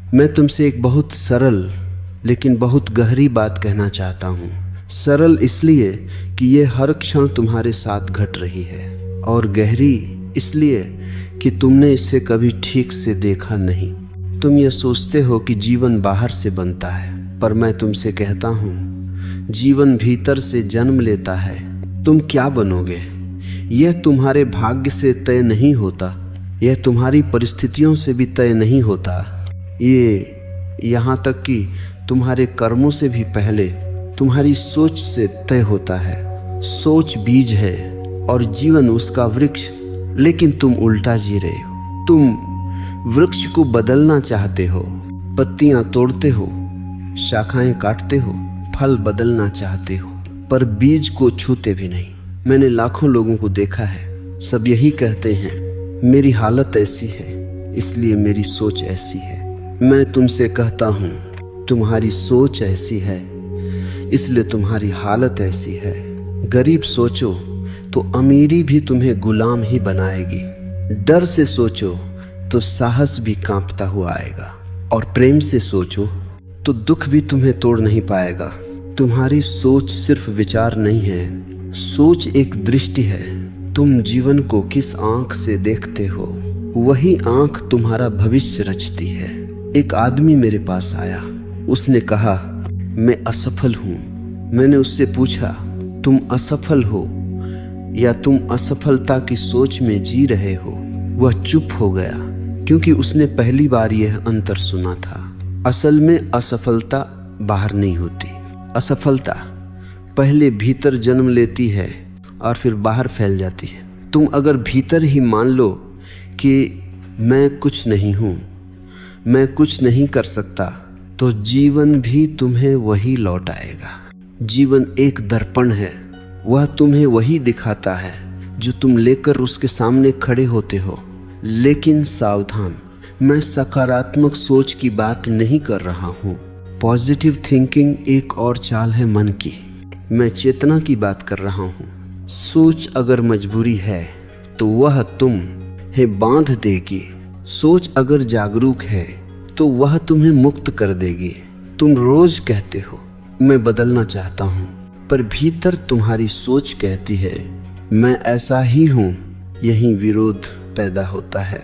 मैं तुमसे एक बहुत सरल लेकिन बहुत गहरी बात कहना चाहता हूँ। सरल इसलिए कि ये हर क्षण तुम्हारे साथ घट रही है, और गहरी इसलिए कि तुमने इसे कभी ठीक से देखा नहीं। तुम ये सोचते हो कि जीवन बाहर से बनता है, पर मैं तुमसे कहता हूँ जीवन भीतर से जन्म लेता है। तुम क्या बनोगे यह तुम्हारे भाग्य से तय नहीं होता, यह तुम्हारी परिस्थितियों से भी तय नहीं होता, ये यहाँ तक कि तुम्हारे कर्मों से भी पहले तुम्हारी सोच से तय होता है। सोच बीज है और जीवन उसका वृक्ष, लेकिन तुम उल्टा जी रहे हो। तुम वृक्ष को बदलना चाहते हो, पत्तियां तोड़ते हो, शाखाएं काटते हो, फल बदलना चाहते हो, पर बीज को छूते भी नहीं। मैंने लाखों लोगों को देखा है, सब यही कहते हैं मेरी हालत ऐसी है इसलिए मेरी सोच ऐसी है। मैं तुमसे कहता हूँ तुम्हारी सोच ऐसी है इसलिए तुम्हारी हालत ऐसी है। गरीब सोचो तो अमीरी भी तुम्हें गुलाम ही बनाएगी। डर से सोचो तो साहस भी कांपता हुआ आएगा, और प्रेम से सोचो तो दुख भी तुम्हें तोड़ नहीं पाएगा। तुम्हारी सोच सिर्फ विचार नहीं है, सोच एक दृष्टि है। तुम जीवन को किस आंख से देखते हो, वही आंख तुम्हारा भविष्य रचती है। एक आदमी मेरे पास आया, उसने कहा मैं असफल हूँ। मैंने उससे पूछा तुम असफल हो या तुम असफलता की सोच में जी रहे हो? वह चुप हो गया, क्योंकि उसने पहली बार यह अंतर सुना था। असल में असफलता बाहर नहीं होती, असफलता पहले भीतर जन्म लेती है और फिर बाहर फैल जाती है। तुम अगर भीतर ही मान लो कि मैं कुछ नहीं हूँ, मैं कुछ नहीं कर सकता, तो जीवन भी तुम्हें वही लौट आएगा। जीवन एक दर्पण है, वह तुम्हें वही दिखाता है जो तुम लेकर उसके सामने खड़े होते हो। लेकिन सावधान, मैं सकारात्मक सोच की बात नहीं कर रहा हूँ। पॉजिटिव थिंकिंग एक और चाल है मन की। मैं चेतना की बात कर रहा हूँ। सोच अगर मजबूरी है तो वह तुम्हें बांध देगी। सोच अगर जागरूक है तो वह तुम्हें मुक्त कर देगी। तुम रोज कहते हो मैं बदलना चाहता हूँ, पर भीतर तुम्हारी सोच कहती है मैं ऐसा ही हूँ। यही विरोध पैदा होता है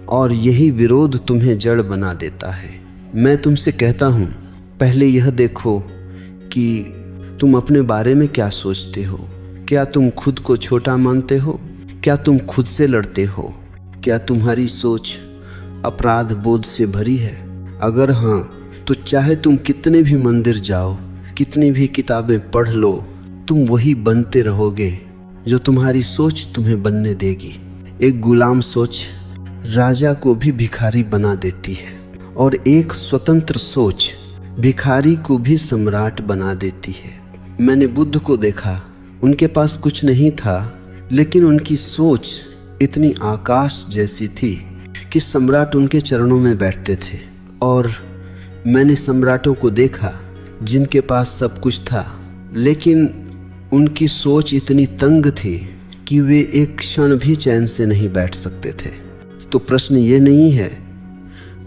और यही विरोध तुम्हें जड़ बना देता है। मैं तुमसे कहता हूँ पहले यह देखो कि तुम अपने बारे में क्या सोचते हो। क्या तुम खुद को छोटा मानते हो? क्या तुम खुद से लड़ते हो? क्या तुम्हारी सोच अपराध बोध से भरी है? अगर हाँ, तो चाहे तुम कितने भी मंदिर जाओ, कितनी भी किताबें पढ़ लो, तुम वही बनते रहोगे जो तुम्हारी सोच तुम्हें बनने देगी। एक गुलाम सोच राजा को भी भिखारी बना देती है, और एक स्वतंत्र सोच भिखारी को भी सम्राट बना देती है। मैंने बुद्ध को देखा, उनके पास कुछ नहीं था, लेकिन उनकी सोच इतनी आकाश जैसी थी कि सम्राट उनके चरणों में बैठते थे। और मैंने सम्राटों को देखा जिनके पास सब कुछ था, लेकिन उनकी सोच इतनी तंग थी कि वे एक क्षण भी चैन से नहीं बैठ सकते थे। तो प्रश्न ये नहीं है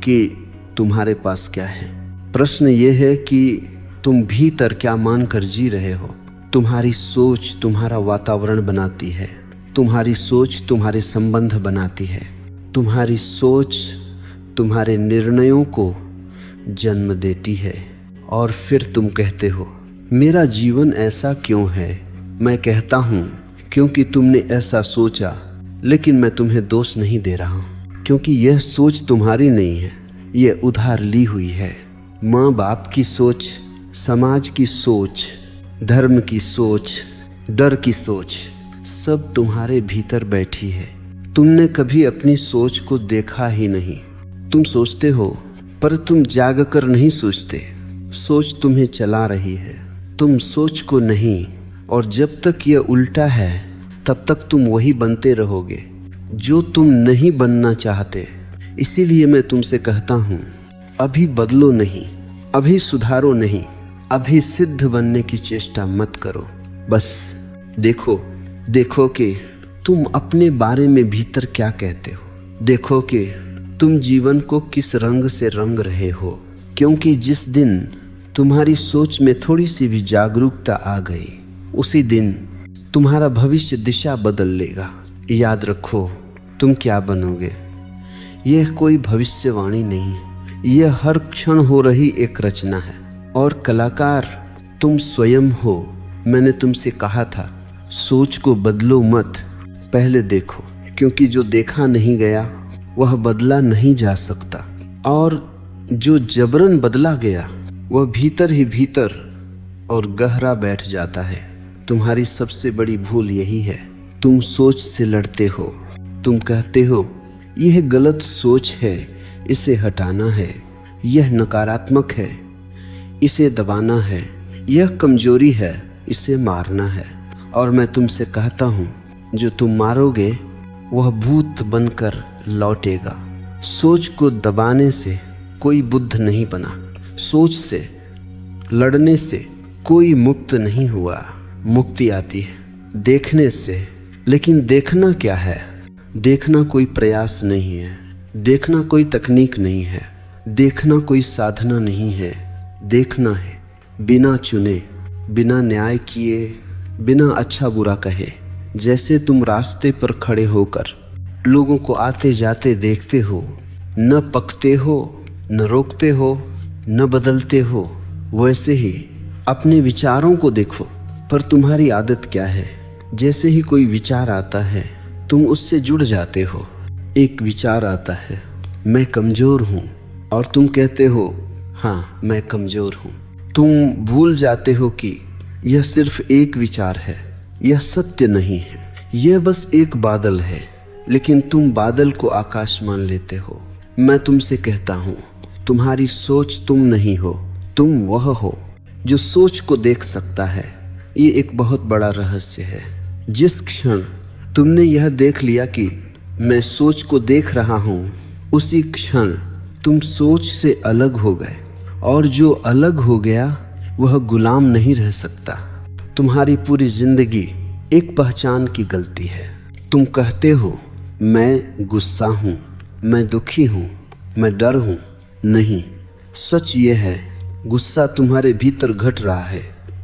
कि तुम्हारे पास क्या है, प्रश्न ये है कि तुम भीतर क्या मानकर जी रहे हो। तुम्हारी सोच तुम्हारा वातावरण बनाती है, तुम्हारी सोच तुम्हारे संबंध बनाती है, तुम्हारी सोच तुम्हारे निर्णयों को जन्म देती है। और फिर तुम कहते हो मेरा जीवन ऐसा क्यों है? मैं कहता हूँ क्योंकि तुमने ऐसा सोचा, लेकिन मैं तुम्हें दोष नहीं दे रहा हूँ, क्योंकि यह सोच तुम्हारी नहीं है, यह उधार ली हुई है। माँ बाप की सोच, समाज की सोच, धर्म की सोच, डर की सोच, सब तुम्हारे भीतर बैठी है। तुमने कभी अपनी सोच को देखा ही नहीं। तुम सोचते हो पर तुम जाग कर नहीं सोचते। सोच तुम्हें चला रही है, तुम सोच को नहीं। और जब तक यह उल्टा है तब तक तुम वही बनते रहोगे जो तुम नहीं बनना चाहते। इसीलिए मैं तुमसे कहता हूँ अभी बदलो नहीं, अभी सुधारो नहीं, अभी सिद्ध बनने की चेष्टा मत करो। बस देखो कि तुम अपने बारे में भीतर क्या कहते हो। देखो कि तुम जीवन को किस रंग से रंग रहे हो, क्योंकि जिस दिन तुम्हारी सोच में थोड़ी सी भी जागरूकता आ गई, उसी दिन तुम्हारा भविष्य दिशा बदल लेगा। याद रखो तुम क्या बनोगे। यह कोई भविष्यवाणी नहीं है, यह हर क्षण हो रही एक रचना है। और कलाकार तुम स्वयं हो। मैंने तुमसे कहा था सोच को बदलो मत, पहले देखो, क्योंकि जो देखा नहीं गया वह बदला नहीं जा सकता, और जो जबरन बदला गया वह भीतर ही भीतर और गहरा बैठ जाता है। तुम्हारी सबसे बड़ी भूल यही है, तुम सोच से लड़ते हो। तुम कहते हो यह गलत सोच है, इसे हटाना है, यह नकारात्मक है, इसे दबाना है, यह कमजोरी है, इसे मारना है। और मैं तुमसे कहता हूँ जो तुम मारोगे वह भूत बनकर लौटेगा। सोच को दबाने से कोई बुद्ध नहीं बना, सोच से लड़ने से कोई मुक्त नहीं हुआ। मुक्ति आती है देखने से, लेकिन देखना क्या है? देखना कोई प्रयास नहीं है, देखना कोई तकनीक नहीं है, देखना कोई साधना नहीं है। देखना है बिना चुने, बिना न्याय किए, बिना अच्छा बुरा कहे। जैसे तुम रास्ते पर खड़े होकर लोगों को आते जाते देखते हो, न पकते हो, न रोकते हो, न बदलते हो, वैसे ही अपने विचारों को देखो। पर तुम्हारी आदत क्या है? जैसे ही कोई विचार आता है तुम उससे जुड़ जाते हो। एक विचार आता है मैं कमजोर हूँ, और तुम कहते हो हाँ मैं कमजोर हूँ। तुम भूल जाते हो कि यह सिर्फ एक विचार है, यह सत्य नहीं है, यह बस एक बादल है, लेकिन तुम बादल को आकाश मान लेते हो। मैं तुमसे कहता हूँ तुम्हारी सोच तुम नहीं हो, तुम वह हो जो सोच को देख सकता है। ये एक बहुत बड़ा रहस्य है। जिस क्षण तुमने यह देख लिया कि मैं सोच को देख रहा हूँ, उसी क्षण तुम सोच से अलग हो गए, और जो अलग हो गया वह गुलाम नहीं रह सकता। तुम्हारी पूरी जिंदगी एक पहचान की गलती है। तुम कहते हो मैं गुस्सा हूँ, मैं दुखी हूँ, मैं डर हूँ। नहीं, सच ये है गुस्सा तुम्हारे भीतर घट रहा है,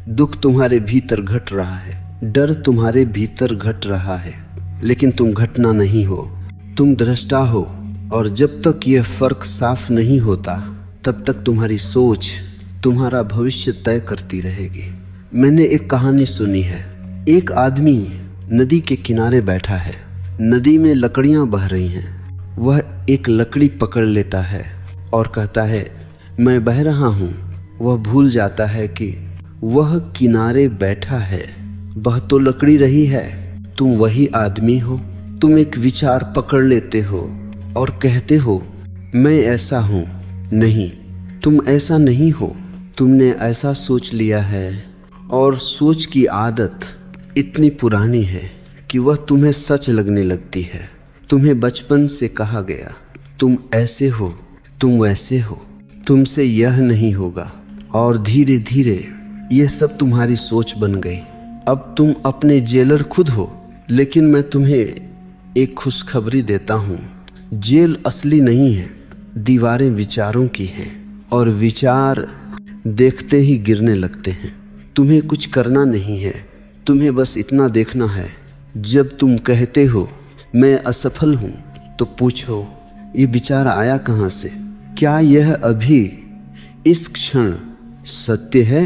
दुख तुम्हारे भीतर घट रहा है, डर तुम्हारे भीतर घट रहा है, लेकिन तुम घटना नहीं हो, तुम दृष्टा हो। और जब तक यह फर्क साफ नहीं होता तब तक तुम्हारी सोच तुम्हारा भविष्य तय करती रहेगी। मैंने एक कहानी सुनी है। एक आदमी नदी के किनारे बैठा है, नदी में लकड़ियां बह रही हैं। वह एक लकड़ी पकड़ लेता है और कहता है मैं बह रहा हूँ। वह भूल जाता है कि वह किनारे बैठा है, बह तो लकड़ी रही है, तुम वही आदमी हो। तुम एक विचार पकड़ लेते हो और कहते हो मैं ऐसा हूँ। नहीं, तुम ऐसा नहीं हो, तुमने ऐसा सोच लिया है, और सोच की आदत इतनी पुरानी है कि वह तुम्हें सच लगने लगती है। तुम्हें बचपन से कहा गया तुम ऐसे हो, तुम वैसे हो, तुमसे यह नहीं होगा, और धीरे धीरे यह सब तुम्हारी सोच बन गई। अब तुम अपने जेलर खुद हो। लेकिन मैं तुम्हें एक खुशखबरी देता हूँ, जेल असली नहीं है, दीवारें विचारों की हैं, और विचार देखते ही गिरने लगते हैं। तुम्हें कुछ करना नहीं है, तुम्हें बस इतना देखना है। जब तुम कहते हो मैं असफल हूँ, तो पूछो ये विचार आया कहाँ से? क्या यह अभी इस क्षण सत्य है,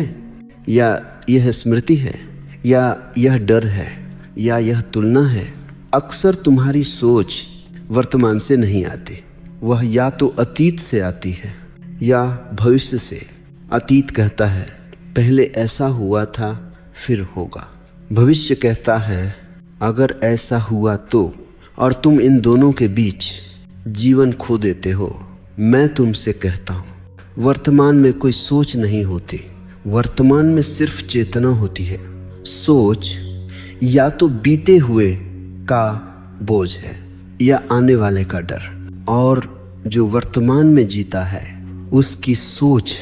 या यह स्मृति है, या यह डर है, या यह तुलना है? अक्सर तुम्हारी सोच वर्तमान से नहीं आती, वह या तो अतीत से आती है या भविष्य से। अतीत कहता है पहले ऐसा हुआ था, फिर होगा। भविष्य कहता है अगर ऐसा हुआ तो, और तुम इन दोनों के बीच जीवन खो देते हो। मैं तुमसे कहता हूँ वर्तमान में कोई सोच नहीं होती, वर्तमान में सिर्फ चेतना होती है। सोच या तो बीते हुए का बोझ है या आने वाले का डर, और जो वर्तमान में जीता है उसकी सोच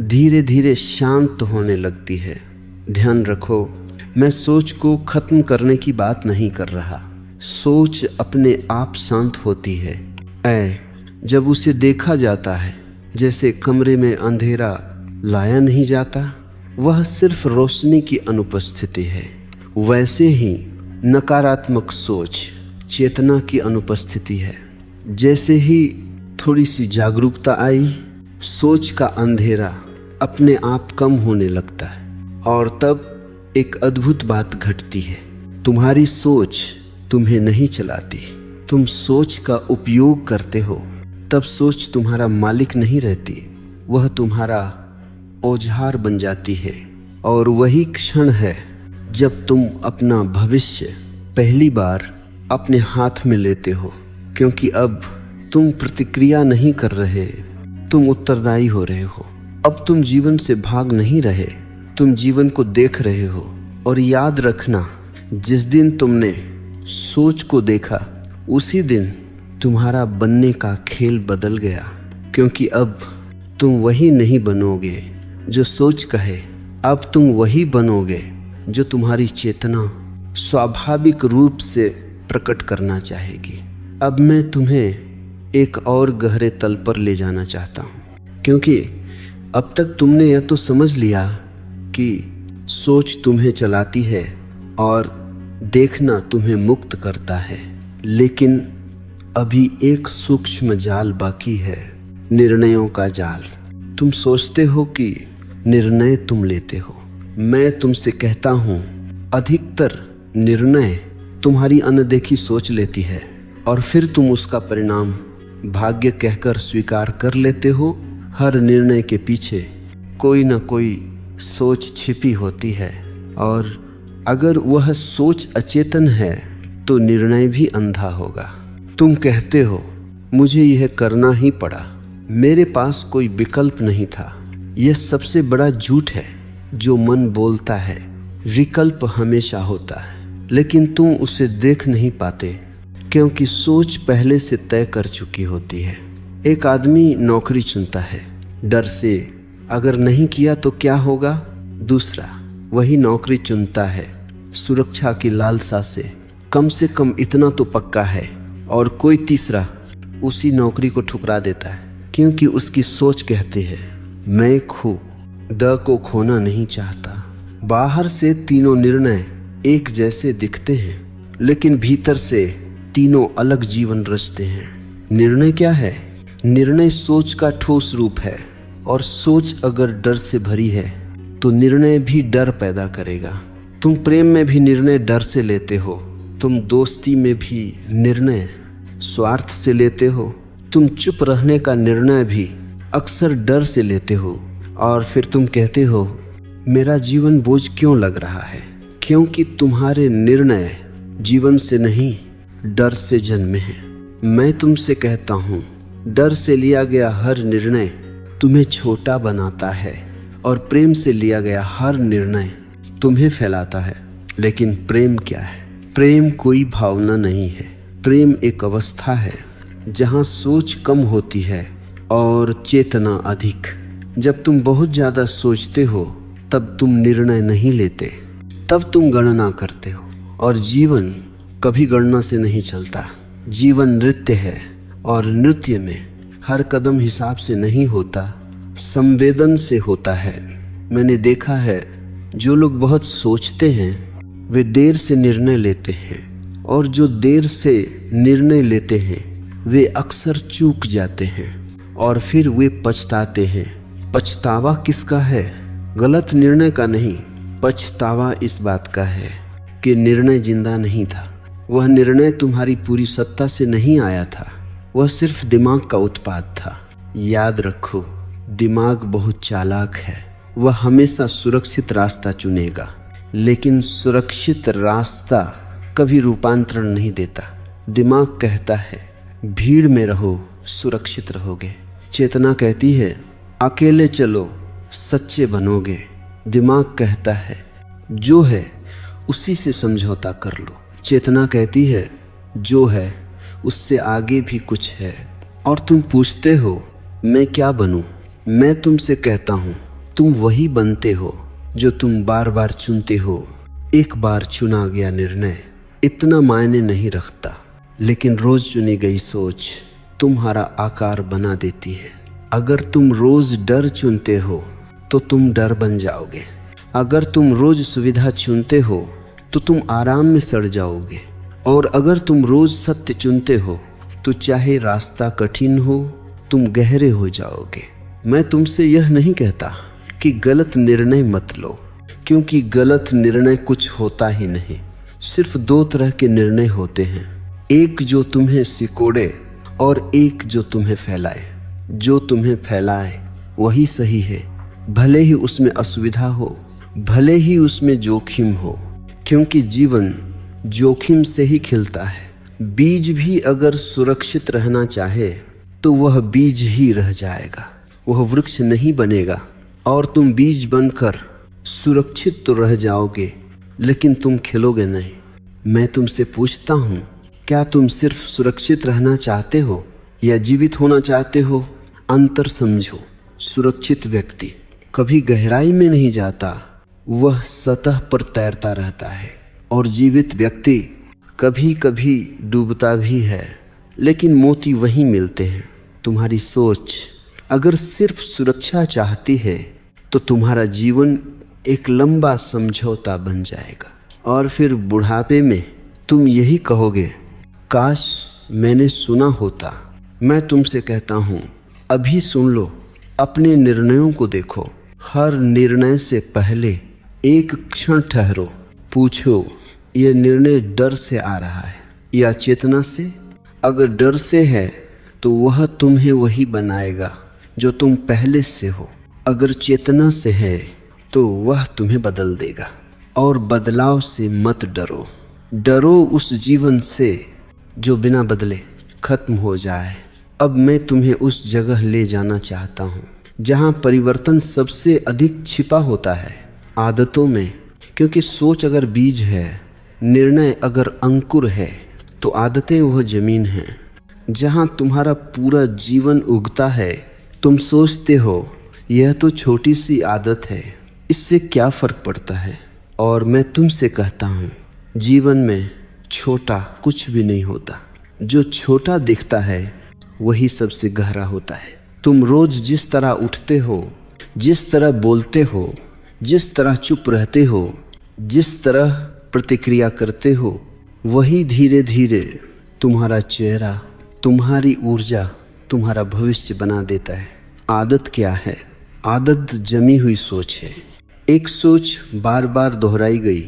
धीरे धीरे शांत होने लगती है। ध्यान रखो, मैं सोच को खत्म करने की बात नहीं कर रहा। सोच अपने आप शांत होती है। ऐ जब उसे देखा जाता है, जैसे कमरे में अंधेरा लाया नहीं जाता, वह सिर्फ रोशनी की अनुपस्थिति है। वैसे ही नकारात्मक सोच चेतना की अनुपस्थिति है। जैसे ही थोड़ी सी जागरूकता आई, सोच का अंधेरा अपने आप कम होने लगता है और तब एक अद्भुत बात घटती है। तुम्हारी सोच तुम्हें नहीं चलाती, तुम सोच का उपयोग करते हो। तब सोच तुम्हारा मालिक नहीं रहती, वह तुम्हारा औजार बन जाती है। और वही क्षण है जब तुम अपना भविष्य पहली बार अपने हाथ में लेते हो, क्योंकि अब तुम प्रतिक्रिया नहीं कर रहे, तुम उत्तरदायी हो रहे हो। अब तुम जीवन से भाग नहीं रहे, तुम जीवन को देख रहे हो। और याद रखना, जिस दिन तुमने सोच को देखा, उसी दिन तुम्हारा बनने का खेल बदल गया, क्योंकि अब तुम वही नहीं बनोगे जो सोच कहे, अब तुम वही बनोगे जो तुम्हारी चेतना स्वाभाविक रूप से प्रकट करना चाहेगी। अब मैं तुम्हें एक और गहरे तल पर ले जाना चाहता हूँ, क्योंकि अब तक तुमने यह तो समझ लिया कि सोच तुम्हें चलाती है और देखना तुम्हें मुक्त करता है, लेकिन अभी एक सूक्ष्म जाल बाकी है, निर्णयों का जाल। तुम सोचते हो कि निर्णय तुम लेते हो। मैं तुमसे कहता हूँ, अधिकतर निर्णय तुम्हारी अनदेखी सोच लेती है और फिर तुम उसका परिणाम भाग्य कहकर स्वीकार कर लेते हो। हर निर्णय के पीछे कोई न कोई सोच छिपी होती है, और अगर वह सोच अचेतन है तो निर्णय भी अंधा होगा। तुम कहते हो, मुझे यह करना ही पड़ा, मेरे पास कोई विकल्प नहीं था। यह सबसे बड़ा झूठ है जो मन बोलता है। विकल्प हमेशा होता है, लेकिन तुम उसे देख नहीं पाते, क्योंकि सोच पहले से तय कर चुकी होती है। एक आदमी नौकरी चुनता है डर से, अगर नहीं किया तो क्या होगा। दूसरा वही नौकरी चुनता है सुरक्षा की लालसा से कम इतना तो पक्का है, और कोई तीसरा उसी नौकरी को ठुकरा देता है, क्योंकि उसकी सोच कहती है, मैं द को खोना नहीं चाहता। बाहर से तीनों निर्णय एक जैसे दिखते हैं, लेकिन भीतर से तीनों अलग जीवन रचते हैं। निर्णय क्या है? निर्णय सोच का ठोस रूप है, और सोच अगर डर से भरी है तो निर्णय भी डर पैदा करेगा। तुम प्रेम में भी निर्णय डर से लेते हो, तुम दोस्ती में भी निर्णय स्वार्थ से लेते हो, तुम चुप रहने का निर्णय भी अक्सर डर से लेते हो, और फिर तुम कहते हो, मेरा जीवन बोझ क्यों लग रहा है? क्योंकि तुम्हारे निर्णय जीवन से नहीं, डर से जन्मे हैं। मैं तुमसे कहता हूँ, डर से लिया गया हर निर्णय तुम्हें छोटा बनाता है, और प्रेम से लिया गया हर निर्णय तुम्हें फैलाता है। लेकिन प्रेम क्या है? प्रेम कोई भावना नहीं है, प्रेम एक अवस्था है जहाँ सोच कम होती है और चेतना अधिक। जब तुम बहुत ज़्यादा सोचते हो तब तुम निर्णय नहीं लेते, तब तुम गणना करते हो, और जीवन कभी गणना से नहीं चलता। जीवन नृत्य है, और नृत्य में हर कदम हिसाब से नहीं होता, संवेदन से होता है। मैंने देखा है, जो लोग बहुत सोचते हैं वे देर से निर्णय लेते हैं, और जो देर से निर्णय लेते हैं वे अक्सर चूक जाते हैं, और फिर वे पछताते हैं। पछतावा किसका है? गलत निर्णय का नहीं, पछतावा इस बात का है कि निर्णय जिंदा नहीं था। वह निर्णय तुम्हारी पूरी सत्ता से नहीं आया था, वह सिर्फ दिमाग का उत्पाद था। याद रखो, दिमाग बहुत चालाक है, वह हमेशा सुरक्षित रास्ता चुनेगा, लेकिन सुरक्षित रास्ता कभी रूपांतरण नहीं देता। दिमाग कहता है, भीड़ में रहो, सुरक्षित रहोगे। चेतना कहती है, अकेले चलो, सच्चे बनोगे। दिमाग कहता है, जो है उसी से समझौता कर लो। चेतना कहती है, जो है उससे आगे भी कुछ है। और तुम पूछते हो, मैं क्या बनूं? मैं तुमसे कहता हूं, तुम वही बनते हो जो तुम बार बार चुनते हो। एक बार चुना गया निर्णय इतना मायने नहीं रखता, लेकिन रोज चुनी गई सोच तुम्हारा आकार बना देती है। अगर तुम रोज डर चुनते हो तो तुम डर बन जाओगे। अगर तुम रोज सुविधा चुनते हो तो तुम आराम में सड़ जाओगे। और अगर तुम रोज सत्य चुनते हो तो चाहे रास्ता कठिन हो तुम गहरे हो जाओगे। मैं तुमसे यह नहीं कहता कि गलत निर्णय मत लो, क्योंकि गलत निर्णय कुछ होता ही नहीं। सिर्फ दो तरह के निर्णय होते हैं, एक जो तुम्हें सिकोड़े और एक जो तुम्हें फैलाए। जो तुम्हें फैलाए वही सही है, भले ही उसमें असुविधा हो, भले ही उसमें जोखिम हो, क्योंकि जीवन जोखिम से ही खिलता है। बीज भी अगर सुरक्षित रहना चाहे तो वह बीज ही रह जाएगा, वह वृक्ष नहीं बनेगा। और तुम बीज बनकर सुरक्षित तो रह जाओगे, लेकिन तुम खिलोगे नहीं। मैं तुमसे पूछता हूँ, क्या तुम सिर्फ सुरक्षित रहना चाहते हो या जीवित होना चाहते हो? अंतर समझो। सुरक्षित व्यक्ति कभी गहराई में नहीं जाता, वह सतह पर तैरता रहता है। और जीवित व्यक्ति कभी कभी डूबता भी है, लेकिन मोती वहीं मिलते हैं। तुम्हारी सोच अगर सिर्फ सुरक्षा चाहती है तो तुम्हारा जीवन एक लंबा समझौता बन जाएगा। और फिर बुढ़ापे में तुम यही कहोगे, काश मैंने सुना होता। मैं तुमसे कहता हूँ, अभी सुन लो, अपने निर्णयों को देखो। हर निर्णय से पहले एक क्षण ठहरो, पूछो यह निर्णय डर से आ रहा है या चेतना से? अगर डर से है तो वह तुम्हें वही बनाएगा जो तुम पहले से हो। अगर चेतना से है तो वह तुम्हें बदल देगा। और बदलाव से मत डरो, डरो उस जीवन से जो बिना बदले खत्म हो जाए। अब मैं तुम्हें उस जगह ले जाना चाहता हूँ जहाँ परिवर्तन सबसे अधिक छिपा होता है, आदतों में। क्योंकि सोच अगर बीज है, निर्णय अगर अंकुर है, तो आदतें वह जमीन है जहाँ तुम्हारा पूरा जीवन उगता है। तुम सोचते हो यह तो छोटी सी आदत है, इससे क्या फर्क पड़ता है? और मैं तुमसे कहता हूँ, जीवन में छोटा कुछ भी नहीं होता। जो छोटा दिखता है वही सबसे गहरा होता है। तुम रोज जिस तरह उठते हो, जिस तरह बोलते हो, जिस तरह चुप रहते हो, जिस तरह प्रतिक्रिया करते हो, वही धीरे धीरे तुम्हारा चेहरा, तुम्हारी ऊर्जा, तुम्हारा भविष्य बना देता है। आदत क्या है? आदत जमी हुई सोच है। एक सोच बार बार दोहराई गई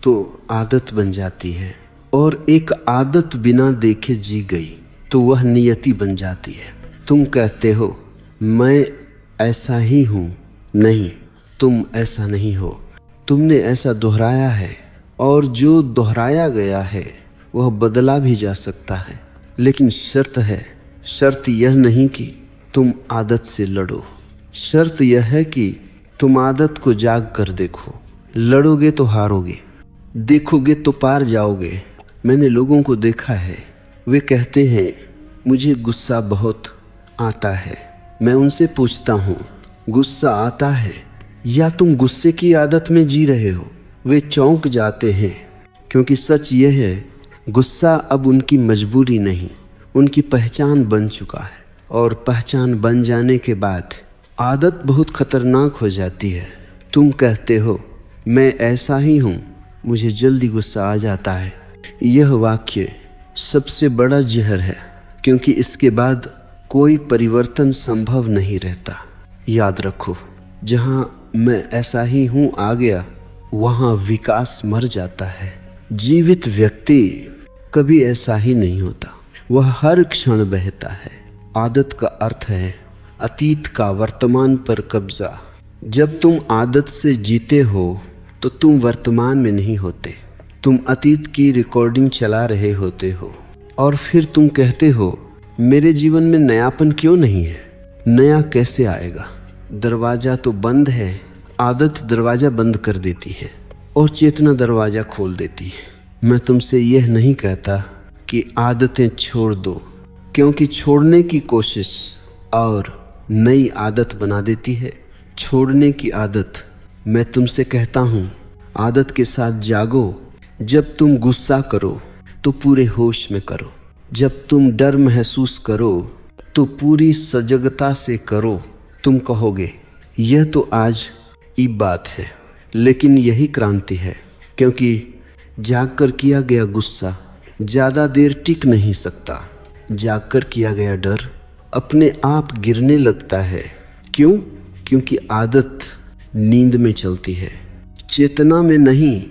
तो आदत बन जाती है, और एक आदत बिना देखे जी गई तो वह नियति बन जाती है। तुम कहते हो मैं ऐसा ही हूँ, नहीं, तुम ऐसा नहीं हो। तुमने ऐसा दोहराया है, और जो दोहराया गया है वह बदला भी जा सकता है। लेकिन शर्त यह नहीं कि तुम आदत से लड़ो। शर्त यह है कि तुम आदत को जाग कर देखो। लड़ोगे तो हारोगे, देखोगे तो पार जाओगे। मैंने लोगों को देखा है, वे कहते हैं मुझे गुस्सा बहुत आता है। मैं उनसे पूछता हूँ, गुस्सा आता है या तुम गुस्से की आदत में जी रहे हो? वे चौंक जाते हैं, क्योंकि सच यह है, गुस्सा अब उनकी मजबूरी नहीं, उनकी पहचान बन चुका है। और पहचान बन जाने के बाद आदत बहुत खतरनाक हो जाती है। तुम कहते हो मैं ऐसा ही हूँ, मुझे जल्दी गुस्सा आ जाता है। यह वाक्य सबसे बड़ा जहर है, क्योंकि इसके बाद कोई परिवर्तन संभव नहीं रहता। याद रखो, जहाँ मैं ऐसा ही हूँ आ गया, वहाँ विकास मर जाता है। जीवित व्यक्ति कभी ऐसा ही नहीं होता, वह हर क्षण बहता है। आदत का अर्थ है अतीत का वर्तमान पर कब्जा। जब तुम आदत से जीते हो तो तुम वर्तमान में नहीं होते, तुम अतीत की रिकॉर्डिंग चला रहे होते हो। और फिर तुम कहते हो मेरे जीवन में नयापन क्यों नहीं है? नया कैसे आएगा? दरवाज़ा तो बंद है। आदत दरवाज़ा बंद कर देती है और चेतना दरवाज़ा खोल देती है। मैं तुमसे यह नहीं कहता कि आदतें छोड़ दो, क्योंकि छोड़ने की कोशिश और नई आदत बना देती है। छोड़ने की आदत, मैं तुमसे कहता हूँ, आदत के साथ जागो। जब तुम गुस्सा करो तो पूरे होश में करो। जब तुम डर महसूस करो तो पूरी सजगता से करो। तुम कहोगे यह तो आज की बात है, लेकिन यही क्रांति है, क्योंकि जागकर किया गया गुस्सा ज़्यादा देर टिक नहीं सकता। जागकर किया गया डर अपने आप गिरने लगता है। क्यों? क्योंकि आदत नींद में चलती है, चेतना में नहीं।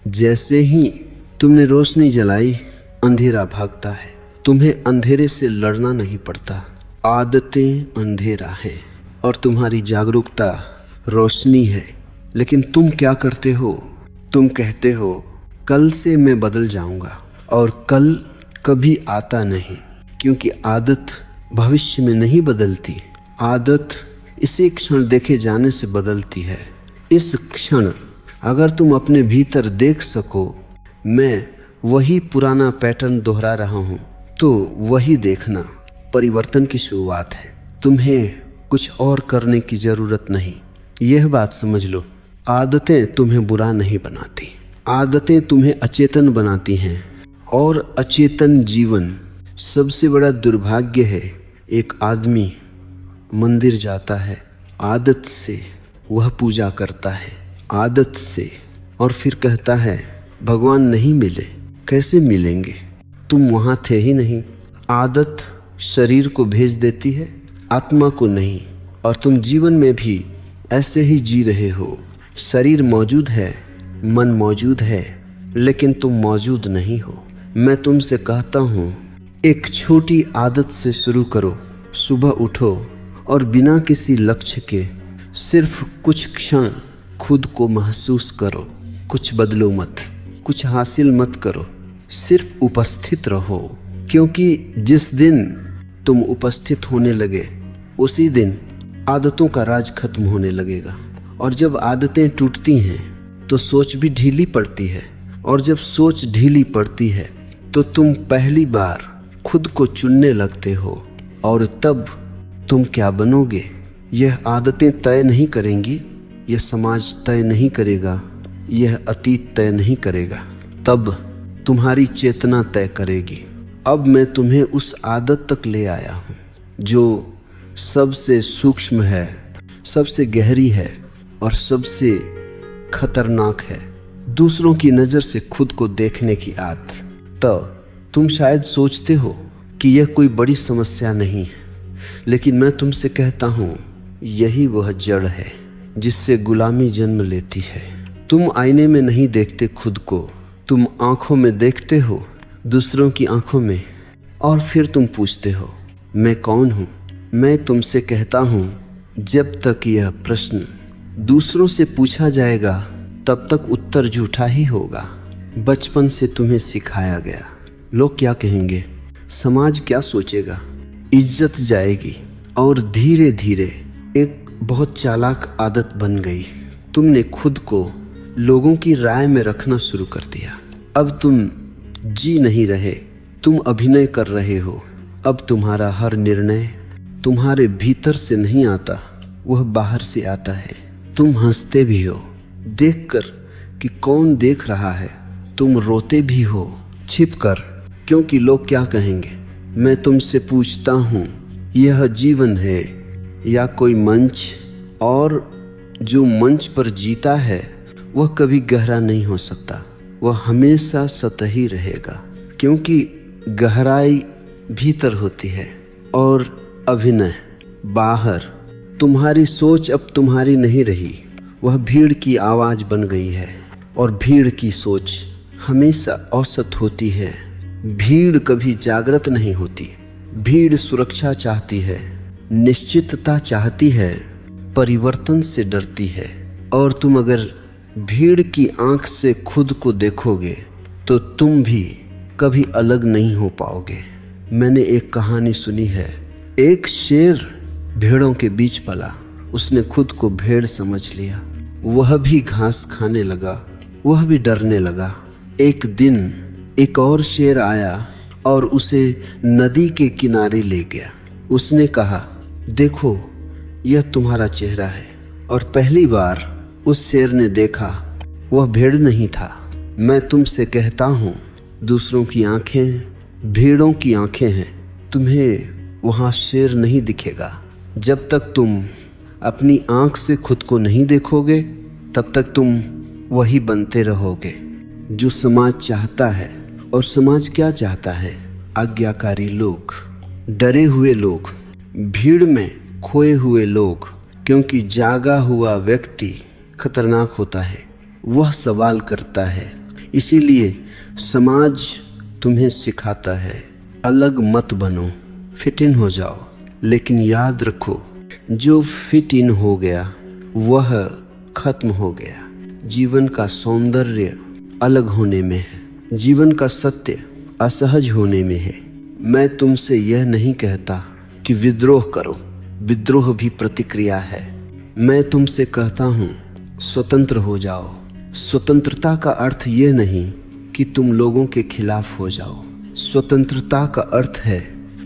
जैसे ही तुमने रोशनी जलाई, अंधेरा भागता है। तुम्हें अंधेरे से लड़ना नहीं पड़ता। आदतें अंधेरा है और तुम्हारी जागरूकता रोशनी है। लेकिन तुम क्या करते हो? तुम कहते हो कल से मैं बदल जाऊंगा, और कल कभी आता नहीं, क्योंकि आदत भविष्य में नहीं बदलती। आदत इसी क्षण देखे जाने से बदलती है। इस क्षण अगर तुम अपने भीतर देख सको मैं वही पुराना पैटर्न दोहरा रहा हूँ, तो वही देखना परिवर्तन की शुरुआत है। तुम्हें कुछ और करने की ज़रूरत नहीं। यह बात समझ लो, आदतें तुम्हें बुरा नहीं बनाती, आदतें तुम्हें अचेतन बनाती हैं। और अचेतन जीवन सबसे बड़ा दुर्भाग्य है। एक आदमी मंदिर जाता है, आदत से वह पूजा करता है, आदत से, और फिर कहता है भगवान नहीं मिले। कैसे मिलेंगे? तुम वहाँ थे ही नहीं। आदत शरीर को भेज देती है, आत्मा को नहीं। और तुम जीवन में भी ऐसे ही जी रहे हो। शरीर मौजूद है, मन मौजूद है, लेकिन तुम मौजूद नहीं हो। मैं तुमसे कहता हूँ एक छोटी आदत से शुरू करो। सुबह उठो और बिना किसी लक्ष्य के सिर्फ कुछ क्षण खुद को महसूस करो। कुछ बदलो मत, कुछ हासिल मत करो, सिर्फ उपस्थित रहो। क्योंकि जिस दिन तुम उपस्थित होने लगे उसी दिन आदतों का राज खत्म होने लगेगा। और जब आदतें टूटती हैं तो सोच भी ढीली पड़ती है, और जब सोच ढीली पड़ती है तो तुम पहली बार खुद को चुनने लगते हो। और तब तुम क्या बनोगे यह आदतें तय नहीं करेंगी, यह समाज तय नहीं करेगा, यह अतीत तय नहीं करेगा। तब तुम्हारी चेतना तय करेगी। अब मैं तुम्हें उस आदत तक ले आया हूँ जो सबसे सूक्ष्म है, सबसे गहरी है और सबसे खतरनाक है। दूसरों की नज़र से खुद को देखने की आदत। तो तुम शायद सोचते हो कि यह कोई बड़ी समस्या नहीं है, लेकिन मैं तुमसे कहता हूँ यही वह जड़ है जिससे गुलामी जन्म लेती है। तुम आईने में नहीं देखते खुद को, तुम आंखों में देखते हो, दूसरों की आंखों में, और फिर तुम पूछते हो मैं कौन हूँ। मैं तुमसे कहता हूँ जब तक यह प्रश्न दूसरों से पूछा जाएगा तब तक उत्तर झूठा ही होगा। बचपन से तुम्हें सिखाया गया, लोग क्या कहेंगे, समाज क्या सोचेगा, इज्जत जाएगी, और धीरे धीरे एक बहुत चालाक आदत बन गई। तुमने खुद को लोगों की राय में रखना शुरू कर दिया। अब तुम जी नहीं रहे, तुम अभिनय कर रहे हो। अब तुम्हारा हर निर्णय तुम्हारे भीतर से नहीं आता, वह बाहर से आता है। तुम हंसते भी हो देखकर कि कौन देख रहा है, तुम रोते भी हो छिपकर क्योंकि लोग क्या कहेंगे। मैं तुमसे पूछता हूँ यह जीवन है या कोई मंच? और जो मंच पर जीता है वह कभी गहरा नहीं हो सकता, वह हमेशा सतही रहेगा, क्योंकि गहराई भीतर होती है और अभिनय बाहर। तुम्हारी सोच अब तुम्हारी नहीं रही, वह भीड़ की आवाज़ बन गई है, और भीड़ की सोच हमेशा औसत होती है। भीड़ कभी जागृत नहीं होती। भीड़ सुरक्षा चाहती है, निश्चितता चाहती है, परिवर्तन से डरती है। और तुम अगर भीड़ की आंख से खुद को देखोगे तो तुम भी कभी अलग नहीं हो पाओगे। मैंने एक कहानी सुनी है, एक शेर भेड़ों के बीच पला, उसने खुद को भेड़ समझ लिया, वह भी घास खाने लगा, वह भी डरने लगा। एक दिन एक और शेर आया और उसे नदी के किनारे ले गया। उसने कहा देखो यह तुम्हारा चेहरा है। और पहली बार उस शेर ने देखा वह भेड़ नहीं था। मैं तुमसे कहता हूँ दूसरों की आंखें भीड़ों की आंखें हैं। तुम्हें वहाँ शेर नहीं दिखेगा। जब तक तुम अपनी आँख से खुद को नहीं देखोगे तब तक तुम वही बनते रहोगे जो समाज चाहता है। और समाज क्या चाहता है? आज्ञाकारी लोग, डरे हुए लोग, भीड़ में खोए हुए लोग। क्योंकि जागा हुआ व्यक्ति खतरनाक होता है, वह सवाल करता है। इसीलिए समाज तुम्हें सिखाता है अलग मत बनो, फिट इन हो जाओ। लेकिन याद रखो, जो फिट इन हो गया वह खत्म हो गया। जीवन का सौंदर्य अलग होने में है, जीवन का सत्य असहज होने में है। मैं तुमसे यह नहीं कहता कि विद्रोह करो, विद्रोह भी प्रतिक्रिया है। मैं तुमसे कहता हूँ स्वतंत्र हो जाओ। स्वतंत्रता का अर्थ यह नहीं कि तुम लोगों के खिलाफ हो जाओ। स्वतंत्रता का अर्थ है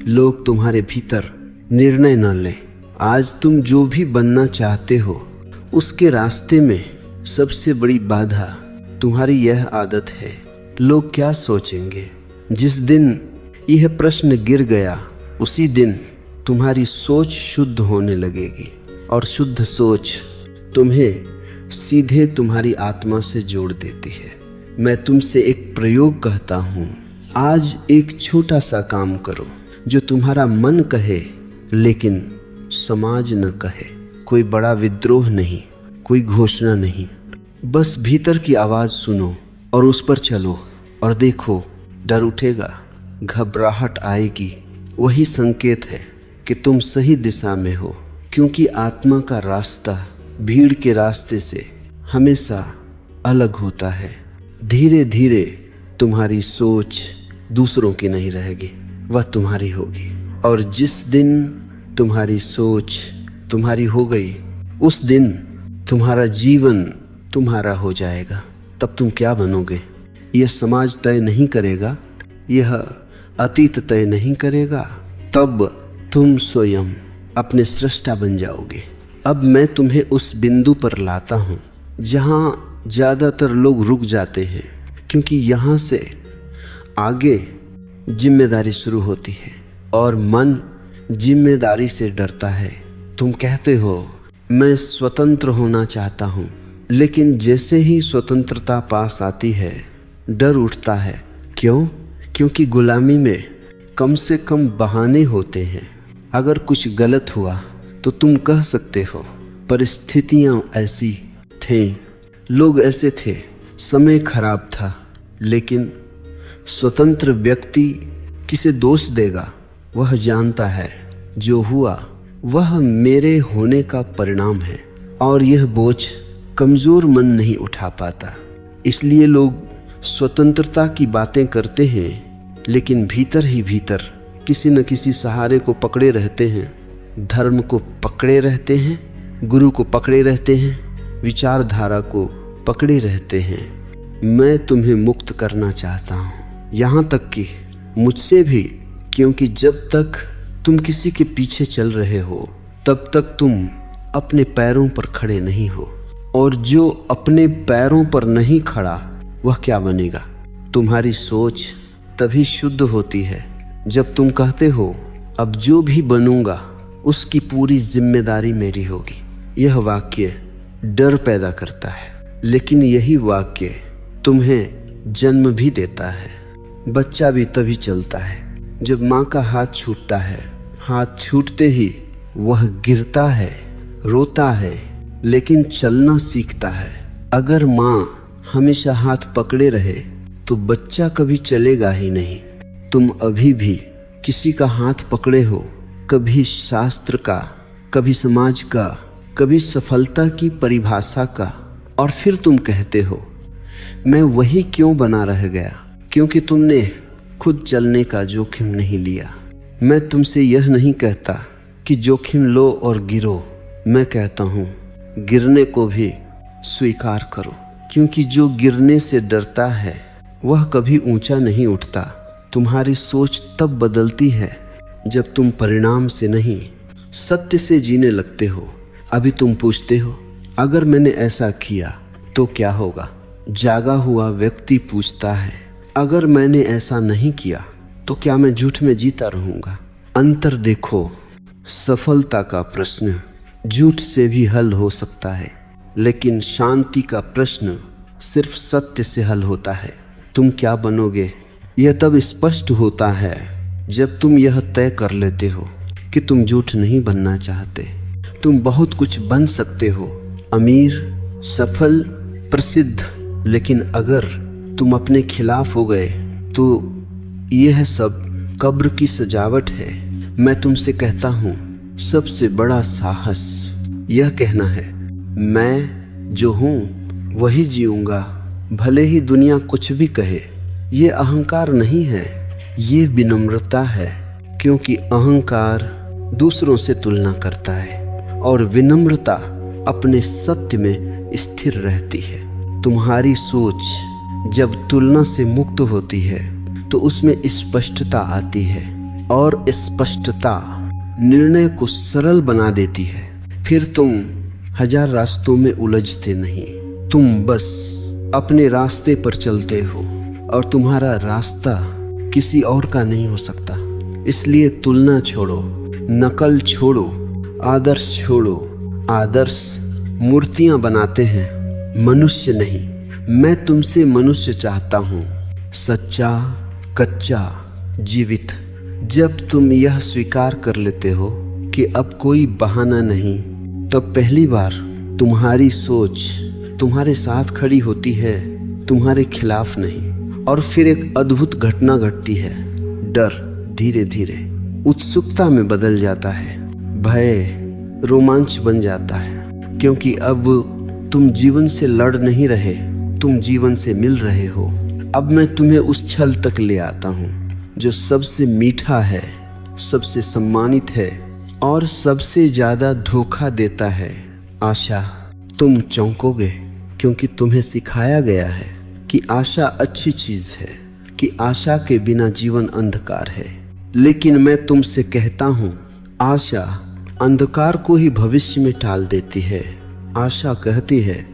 लोग तुम्हारे भीतर निर्णय न लें। आज तुम जो भी बनना चाहते हो उसके रास्ते में सबसे बड़ी बाधा तुम्हारी यह आदत है। लोग क्या सोचेंगे? जिस दिन यह प्रश्न गिर गया उसी दिन तुम्हारी सोच शुद्ध होने लगेगी। और शुद्ध सोच तुम्हें सीधे तुम्हारी आत्मा से जोड़ देती है। मैं तुमसे एक प्रयोग कहता हूँ। आज एक छोटा सा काम करो जो तुम्हारा मन कहे लेकिन समाज न कहे। कोई बड़ा विद्रोह नहीं, कोई घोषणा नहीं, बस भीतर की आवाज़ सुनो और उस पर चलो। और देखो, डर उठेगा, घबराहट आएगी, वही संकेत है कि तुम सही दिशा में हो। क्योंकि आत्मा का रास्ता भीड़ के रास्ते से हमेशा अलग होता है। धीरे धीरे तुम्हारी सोच दूसरों की नहीं रहेगी, वह तुम्हारी होगी। और जिस दिन तुम्हारी सोच तुम्हारी हो गई उस दिन तुम्हारा जीवन तुम्हारा हो जाएगा। तब तुम क्या बनोगे यह समाज तय नहीं करेगा, यह अतीत तय नहीं करेगा। तब तुम स्वयं अपने सृष्टा बन जाओगे। अब मैं तुम्हें उस बिंदु पर लाता हूँ जहाँ ज़्यादातर लोग रुक जाते हैं, क्योंकि यहाँ से आगे जिम्मेदारी शुरू होती है और मन जिम्मेदारी से डरता है। तुम कहते हो मैं स्वतंत्र होना चाहता हूँ, लेकिन जैसे ही स्वतंत्रता पास आती है डर उठता है। क्यों? क्योंकि गुलामी में कम से कम बहाने होते हैं। अगर कुछ गलत हुआ तो तुम कह सकते हो परिस्थितियां ऐसी थीं, लोग ऐसे थे, समय खराब था। लेकिन स्वतंत्र व्यक्ति किसे दोष देगा? वह जानता है जो हुआ वह मेरे होने का परिणाम है। और यह बोझ कमज़ोर मन नहीं उठा पाता। इसलिए लोग स्वतंत्रता की बातें करते हैं, लेकिन भीतर ही भीतर किसी न किसी सहारे को पकड़े रहते हैं। धर्म को पकड़े रहते हैं, गुरु को पकड़े रहते हैं, विचारधारा को पकड़े रहते हैं। मैं तुम्हें मुक्त करना चाहता हूँ, यहाँ तक कि मुझसे भी। क्योंकि जब तक तुम किसी के पीछे चल रहे हो तब तक तुम अपने पैरों पर खड़े नहीं हो। और जो अपने पैरों पर नहीं खड़ा वह क्या बनेगा? तुम्हारी सोच तभी शुद्ध होती है जब तुम कहते हो अब जो भी बनूंगा उसकी पूरी जिम्मेदारी मेरी होगी। यह वाक्य डर पैदा करता है, लेकिन यही वाक्य तुम्हें जन्म भी देता है। बच्चा भी तभी चलता है जब माँ का हाथ छूटता है। हाथ छूटते ही वह गिरता है, रोता है, लेकिन चलना सीखता है। अगर माँ हमेशा हाथ पकड़े रहे तो बच्चा कभी चलेगा ही नहीं। तुम अभी भी किसी का हाथ पकड़े हो, कभी शास्त्र का, कभी समाज का, कभी सफलता की परिभाषा का। और फिर तुम कहते हो मैं वही क्यों बना रह गया? क्योंकि तुमने खुद चलने का जोखिम नहीं लिया। मैं तुमसे यह नहीं कहता कि जोखिम लो और गिरो। मैं कहता हूँ गिरने को भी स्वीकार करो। क्योंकि जो गिरने से डरता है वह कभी ऊंचा नहीं उठता। तुम्हारी सोच तब बदलती है जब तुम परिणाम से नहीं सत्य से जीने लगते हो। अभी तुम पूछते हो अगर मैंने ऐसा किया तो क्या होगा? जागा हुआ व्यक्ति पूछता है अगर मैंने ऐसा नहीं किया तो क्या मैं झूठ में जीता रहूंगा? अंतर देखो। सफलता का प्रश्न झूठ से भी हल हो सकता है, लेकिन शांति का प्रश्न सिर्फ सत्य से हल होता है। तुम क्या बनोगे यह तब स्पष्ट होता है जब तुम यह तय कर लेते हो कि तुम झूठ नहीं बनना चाहते। तुम बहुत कुछ बन सकते हो, अमीर, सफल, प्रसिद्ध, लेकिन अगर तुम अपने खिलाफ हो गए तो यह सब कब्र की सजावट है। मैं तुमसे कहता हूँ, सबसे बड़ा साहस यह कहना है, मैं जो हूँ वही जीऊंगा, भले ही दुनिया कुछ भी कहे। ये अहंकार नहीं है, ये विनम्रता है, क्योंकि अहंकार दूसरों से तुलना करता है और विनम्रता अपने सत्य में स्थिर रहती है। तुम्हारी सोच जब तुलना से मुक्त होती है तो उसमें स्पष्टता आती है, और स्पष्टता निर्णय को सरल बना देती है। फिर तुम हजार रास्तों में उलझते नहीं, तुम बस अपने रास्ते पर चलते हो, और तुम्हारा रास्ता किसी और का नहीं हो सकता। इसलिए तुलना छोड़ो, नकल छोड़ो, आदर्श छोड़ो। आदर्श मूर्तियां बनाते हैं, मनुष्य नहीं। मैं तुमसे मनुष्य चाहता हूँ, सच्चा, कच्चा, जीवित। जब तुम यह स्वीकार कर लेते हो कि अब कोई बहाना नहीं, तब पहली बार तुम्हारी सोच तुम्हारे साथ खड़ी होती है, तुम्हारे खिलाफ नहीं। और फिर एक अद्भुत घटना घटती है। डर धीरे धीरे उत्सुकता में बदल जाता है, भय रोमांच बन जाता है, क्योंकि अब तुम जीवन से लड़ नहीं रहे, तुम जीवन से मिल रहे हो। अब मैं तुम्हें उस क्षण तक ले आता हूँ जो सबसे मीठा है, सबसे सम्मानित है और सबसे ज्यादा धोखा देता है, आशा। तुम चौंकोगे क्योंकि तुम्हें सिखाया गया है कि आशा अच्छी चीज है, कि आशा के बिना जीवन अंधकार है। लेकिन मैं तुमसे कहता हूँ, आशा अंधकार को ही भविष्य में टाल देती है। आशा कहती है,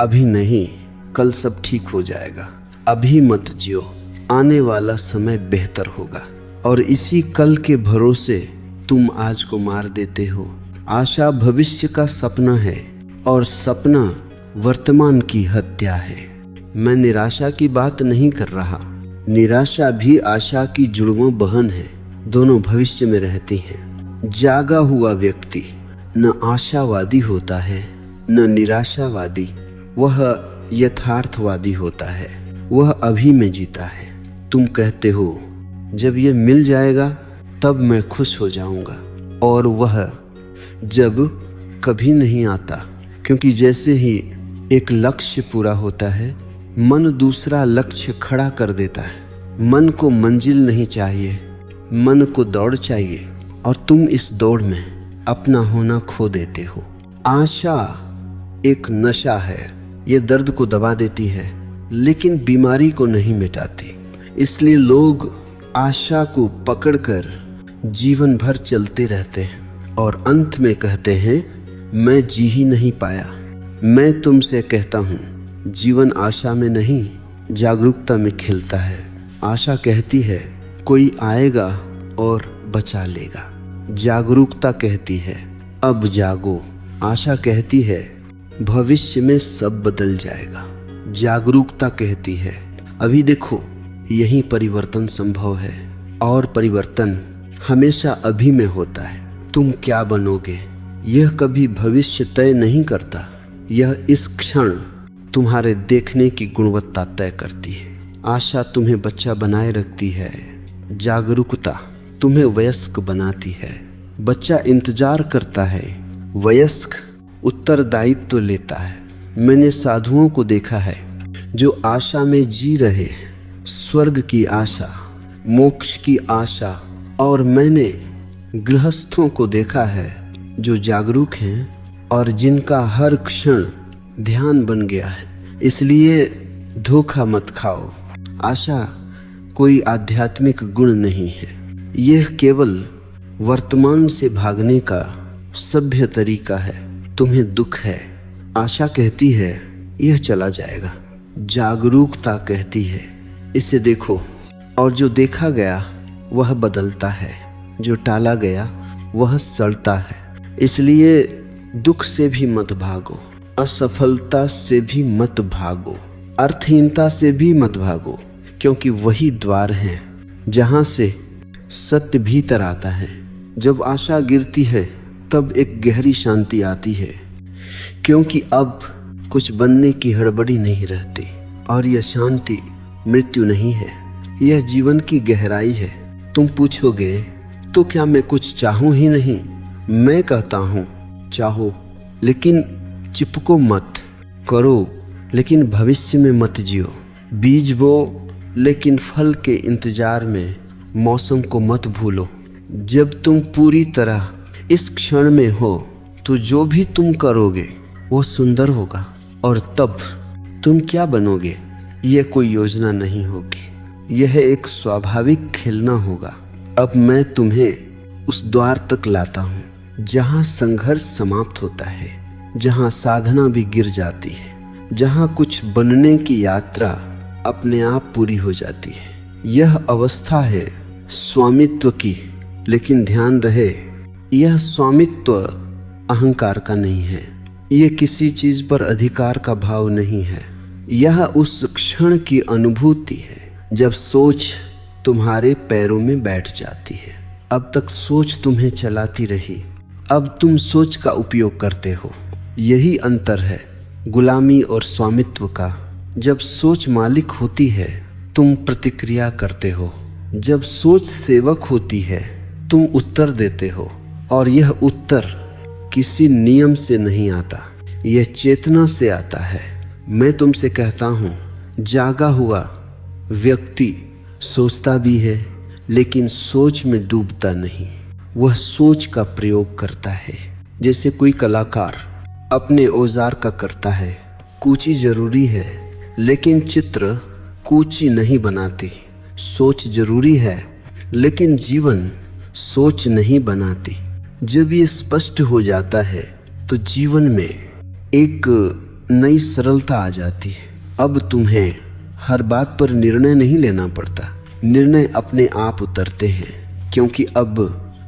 अभी नहीं, कल सब ठीक हो जाएगा, अभी मत जियो, आने वाला समय बेहतर होगा। और इसी कल के भरोसे तुम आज को मार देते हो। आशा भविष्य का सपना है और सपना वर्तमान की हत्या है। मैं निराशा की बात नहीं कर रहा, निराशा भी आशा की जुड़वां बहन है, दोनों भविष्य में रहती हैं। जागा हुआ व्यक्ति न आशावादी होता है न निराशावादी, वह यथार्थवादी होता है, वह अभी में जीता है। तुम कहते हो, जब ये मिल जाएगा तब मैं खुश हो जाऊंगा, और वह जब कभी नहीं आता, क्योंकि जैसे ही एक लक्ष्य पूरा होता है, मन दूसरा लक्ष्य खड़ा कर देता है। मन को मंजिल नहीं चाहिए, मन को दौड़ चाहिए, और तुम इस दौड़ में अपना होना खो देते हो। आशा एक नशा है, ये दर्द को दबा देती है लेकिन बीमारी को नहीं मिटाती। इसलिए लोग आशा को पकड़कर जीवन भर चलते रहते हैं और अंत में कहते हैं, मैं जी ही नहीं पाया। मैं तुमसे कहता हूँ, जीवन आशा में नहीं, जागरूकता में खिलता है। आशा कहती है, कोई आएगा और बचा लेगा। जागरूकता कहती है, अब जागो। आशा कहती है, भविष्य में सब बदल जाएगा। जागरूकता कहती है, अभी देखो, यही परिवर्तन संभव है, और परिवर्तन हमेशा अभी में होता है। तुम क्या बनोगे यह कभी भविष्य तय नहीं करता, यह इस क्षण तुम्हारे देखने की गुणवत्ता तय करती है। आशा तुम्हें बच्चा बनाए रखती है, जागरूकता तुम्हें वयस्क बनाती है। बच्चा इंतजार करता है, वयस्क उत्तरदायित्व लेता है। मैंने साधुओं को देखा है जो आशा में जी रहे हैं, स्वर्ग की आशा, मोक्ष की आशा, और मैंने गृहस्थों को देखा है जो जागरूक हैं और जिनका हर क्षण ध्यान बन गया है। इसलिए धोखा मत खाओ। आशा कोई आध्यात्मिक गुण नहीं है, यह केवल वर्तमान से भागने का सभ्य तरीका है। तुम्हें दुख है, आशा कहती है यह चला जाएगा। जागरूकता कहती है इसे देखो, और जो देखा गया वह बदलता है। जो टाला गया वह सड़ता है। इसलिए दुख से भी मत भागो, असफलता से भी मत भागो, अर्थहीनता से भी मत भागो, क्योंकि वही द्वार है जहां से सत्य भीतर आता है। जब आशा गिरती है तब एक गहरी शांति आती है, क्योंकि अब कुछ बनने की हड़बड़ी नहीं रहती। और यह शांति मृत्यु नहीं है, यह जीवन की गहराई है। तुम पूछोगे तो क्या मैं कुछ चाहूं ही नहीं? मैं कहता हूं चाहो, लेकिन चिपको मत। करो, लेकिन भविष्य में मत जियो। बीज बो, लेकिन फल के इंतजार में मौसम को मत भूलो। जब तुम पूरी तरह इस क्षण में हो तो जो भी तुम करोगे वो सुंदर होगा। और तब तुम क्या बनोगे यह कोई योजना नहीं होगी, यह एक स्वाभाविक खिलना होगा। अब मैं तुम्हें उस द्वार तक लाता हूँ जहाँ संघर्ष समाप्त होता है, जहाँ साधना भी गिर जाती है, जहाँ कुछ बनने की यात्रा अपने आप पूरी हो जाती है। यह अवस्था है स्वामित्व की, लेकिन ध्यान रहे यह स्वामित्व अहंकार का नहीं है, यह किसी चीज पर अधिकार का भाव नहीं है। यह उस क्षण की अनुभूति है जब सोच तुम्हारे पैरों में बैठ जाती है। अब तक सोच तुम्हें चलाती रही, अब तुम सोच का उपयोग करते हो। यही अंतर है गुलामी और स्वामित्व का। जब सोच मालिक होती है तुम प्रतिक्रिया करते हो, जब सोच सेवक होती है तुम उत्तर देते हो। और यह उत्तर किसी नियम से नहीं आता, यह चेतना से आता है। मैं तुमसे कहता हूँ जागा हुआ व्यक्ति सोचता भी है, लेकिन सोच में डूबता नहीं, वह सोच का प्रयोग करता है। जैसे कोई कलाकार अपने औजार का करता है। कूची जरूरी है, लेकिन चित्र कूची नहीं बनाती। सोच जरूरी है, लेकिन जीवन सोच नहीं बनाती। जब ये स्पष्ट हो जाता है तो जीवन में एक नई सरलता आ जाती है। अब तुम्हें हर बात पर निर्णय नहीं लेना पड़ता, निर्णय अपने आप उतरते हैं, क्योंकि अब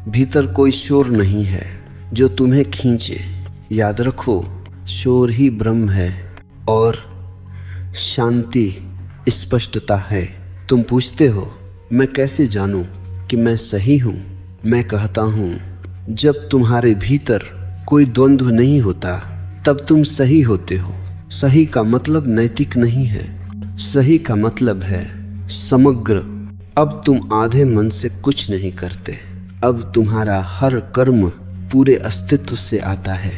भीतर कोई शोर नहीं है जो तुम्हें खींचे। याद रखो, शोर ही ब्रह्म है और शांति स्पष्टता है। तुम पूछते हो मैं कैसे जानूं कि मैं सही हूं? मैं कहता हूं जब तुम्हारे भीतर कोई द्वंद्व नहीं होता तब तुम सही होते हो। सही का मतलब नैतिक नहीं है, सही का मतलब है समग्र। अब तुम आधे मन से कुछ नहीं करते, अब तुम्हारा हर कर्म पूरे अस्तित्व से आता है,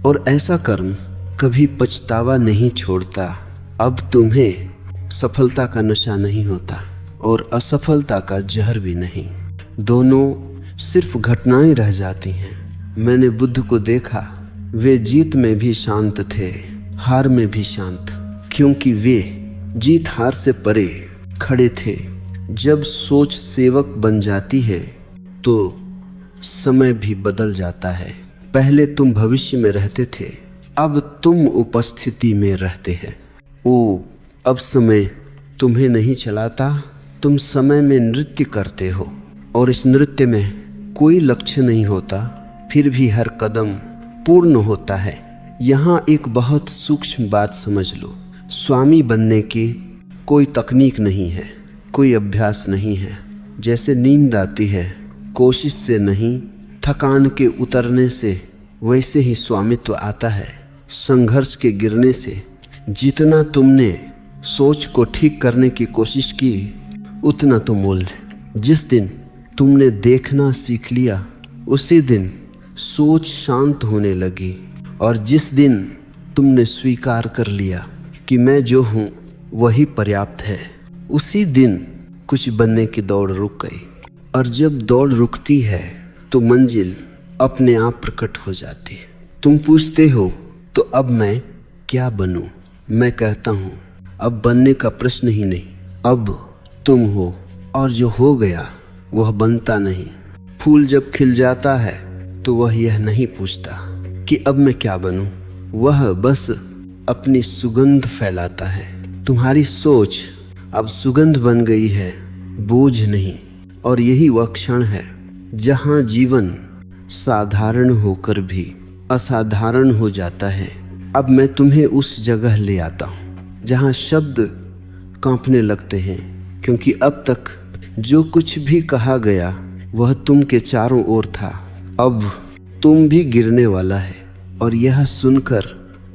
और ऐसा कर्म कभी पछतावा नहीं छोड़ता। अब तुम्हें सफलता का नशा नहीं होता और असफलता का जहर भी नहीं, दोनों सिर्फ घटनाएं रह जाती हैं। मैंने बुद्ध को देखा, वे जीत में भी शांत थे, हार में भी शांत, क्योंकि वे जीत हार से परे खड़े थे। जब सोच सेवक बन जाती है तो समय भी बदल जाता है। पहले तुम भविष्य में रहते थे, अब तुम उपस्थिति में रहते हैं। ओ, अब समय तुम्हें नहीं चलाता, तुम समय में नृत्य करते हो, और इस नृत्य में कोई लक्ष्य नहीं होता, फिर भी हर कदम पूर्ण होता है। यहाँ एक बहुत सूक्ष्म बात समझ लो, स्वामी बनने की कोई तकनीक नहीं है, कोई अभ्यास नहीं है। जैसे नींद आती है कोशिश से नहीं, थकान के उतरने से, वैसे ही स्वामित्व आता है संघर्ष के गिरने से। जितना तुमने सोच को ठीक करने की कोशिश की उतना तुम मूल्य। जिस दिन तुमने देखना सीख लिया उसी दिन सोच शांत होने लगी, और जिस दिन तुमने स्वीकार कर लिया कि मैं जो हूँ वही पर्याप्त है, उसी दिन कुछ बनने की दौड़ रुक गई। और जब दौड़ रुकती है तो मंजिल अपने आप प्रकट हो जाती है। तुम पूछते हो तो अब मैं क्या बनूं? मैं कहता हूँ अब बनने का प्रश्न ही नहीं, अब तुम हो, और जो हो गया वह बनता नहीं। फूल जब खिल जाता है तो वह यह नहीं पूछता कि अब मैं क्या बनूं, वह बस अपनी सुगंध फैलाता है। तुम्हारी सोच अब सुगंध बन गई है, बोझ नहीं। और यही वह क्षण है जहां जीवन साधारण होकर भी असाधारण हो जाता है। अब मैं तुम्हें उस जगह ले आता हूं जहां शब्द कांपने लगते हैं, क्योंकि अब तक जो कुछ भी कहा गया वह तुम के चारों ओर था। अब तुम भी गिरने वाला है, और यह सुनकर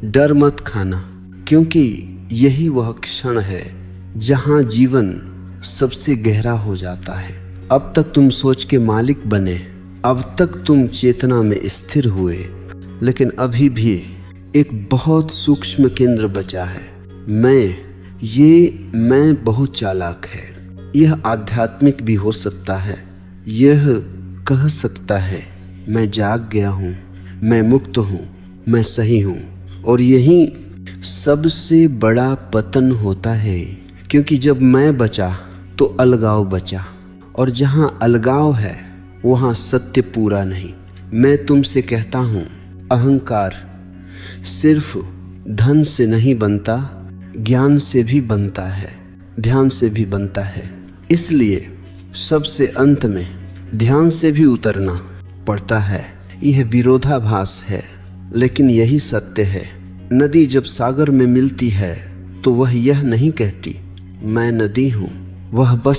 डर मत खाना, क्योंकि यही वह क्षण है जहां जीवन सबसे गहरा हो जाता है। अब तक तुम सोच के मालिक बने, अब तक तुम चेतना में स्थिर हुए, लेकिन अभी भी एक बहुत सूक्ष्म केंद्र बचा है। मैं बहुत चालाक है। यह आध्यात्मिक भी हो सकता है। यह कह सकता है मैं जाग गया हूँ, मैं मुक्त हूँ, मैं सही हूँ। और यही सबसे बड़ा पतन होता है, क्योंकि जब मैं बचा तो अलगाव बचा, और जहाँ अलगाव है वहाँ सत्य पूरा नहीं। मैं तुमसे कहता हूँ, अहंकार सिर्फ धन से नहीं बनता, ज्ञान से भी बनता है, ध्यान से भी बनता है। इसलिए सबसे अंत में ध्यान से भी उतरना पड़ता है। यह विरोधाभास है, लेकिन यही सत्य है। नदी जब सागर में मिलती है तो वह यह नहीं कहती मैं नदी हूँ, वह बस